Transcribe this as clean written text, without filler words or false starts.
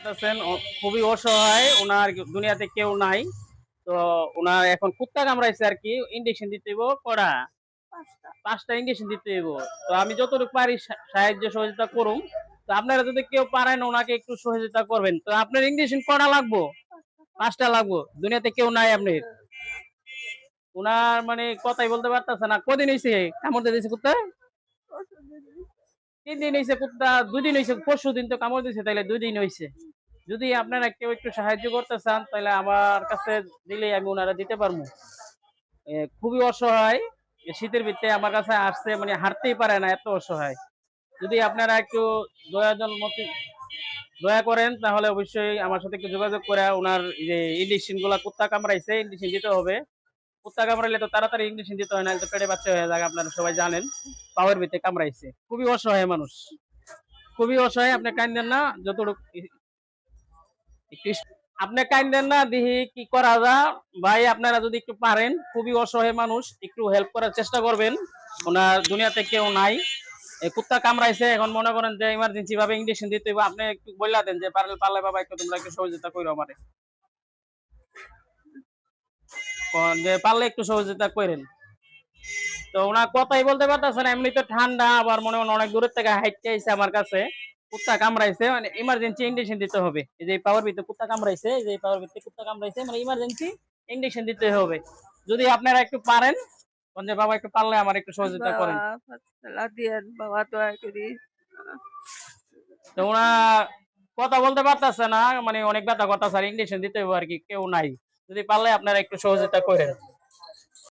আছেন খুবই অসহায়, ওনার দুনিয়াতে কেউ নাই। তো ওনার এখন কুত্তা কামড়াইছে আর কি, ইনজেকশন দিতে হইব কড়া 5টা ইনজেকশন দিতে হইব। তো আমি যতটুকু পারি সাহায্য সহযোগিতা করুম। তো আপনারা যদি কেউ পারেন ওনাকে একটু সহযোগিতা করবেন। তো আপনার ইনজেকশন কড়া লাগবো, 5টা লাগবো, দুনিয়াতে কেউ নাই আপনার। ওনার মানে কথাই বলতে পারতেছে না। কদিন হয়েছে কামড় দিয়ে দিয়েছে কুত্তা? 3 দিন হয়েছে কুত্তা, 2 দিন হয়েছে, পরশু দিন তো কামড় দিয়েছে, তাইলে 2 দিন হয়েছে। যদি আপনারা কেউ একটু সাহায্য করতে চান তাহলে আমার কাছে দিলে আমি ওনারা দিতে পারবো। খুবই অসহায়, শীতের ভিতরে আমার কাছে আসছে, মানে হাঁটতেই পারে না, এত অসহায়। যদি আপনারা একটু দয়া করেন তাহলে অবশ্যই আমার সাথে একটু যোগাযোগ করে ওনার যে ইঞ্জেকশন গুলা, কুত্তা কামড়াইছে ইঞ্জেকশন দিতে হবে। কুত্তা কামড়াইলে তো তাড়াতাড়ি ইঞ্জেকশন দিতে হয় না, তো পেটে বাচ্চা হয়ে যায়, আপনারা সবাই জানেন। পাওয়ার ভিতরে কামড়াইছে, খুবই অসহায় মানুষ, খুবই অসহায়। আপনি কান্দেন না, যতটুকু একটু আপনি কাইন্দেন না, দেখি কি করা যায়। ভাই আপনারা যদি একটু পারেন, খুবই অসহায় মানুষ, একটু হেল্প করার চেষ্টা করবেন। ওনার দুনিয়াতে কেউ নাই, এই কুত্তা কামড়াইছে, এখন মনে করেন যে ইমার্জেন্সি ভাবে ইঞ্জেকশন দিতে হবে। আপনি একটু বললা দেন যে পারলে পারলে বাবা একটু তোমরা একটু সহযোগিতা করো আমারে, যে পারলে একটু সহযোগিতা করেন। তো ওনার কথাই বলতে পারতেছে না, এমনি তো ঠান্ডা, আবার মনে হয় অনেক দূরের থেকে হাইটে আইছে আমার কাছে। কুত্তা কামড়াইছে, মানে ইমার্জেন্সি ইঞ্জেকশন দিতে হবে। এই যে পাওয়ার ভিতরে কুত্তা কামড়াইছে, এই যে পাওয়ার ভিতরে কুত্তা কামড়াইছে, মানে ইমার্জেন্সি ইঞ্জেকশন দিতে হবে। যদি আপনারা একটু পারেন, যে বাবা একটু পারলে আমার একটু সহযোগিতা বাবা করেন। ফাতসালা দিয়েন বাবা দয়া করি। তো ওনা কথা বলতে পারতেছে না, মানে অনেক ব্যথা করতেছে, আর ইঞ্জেকশন দিতে হবে আর কি, কেউ নাই। যদি পারলে আপনারা একটু সহযোগিতা করেন।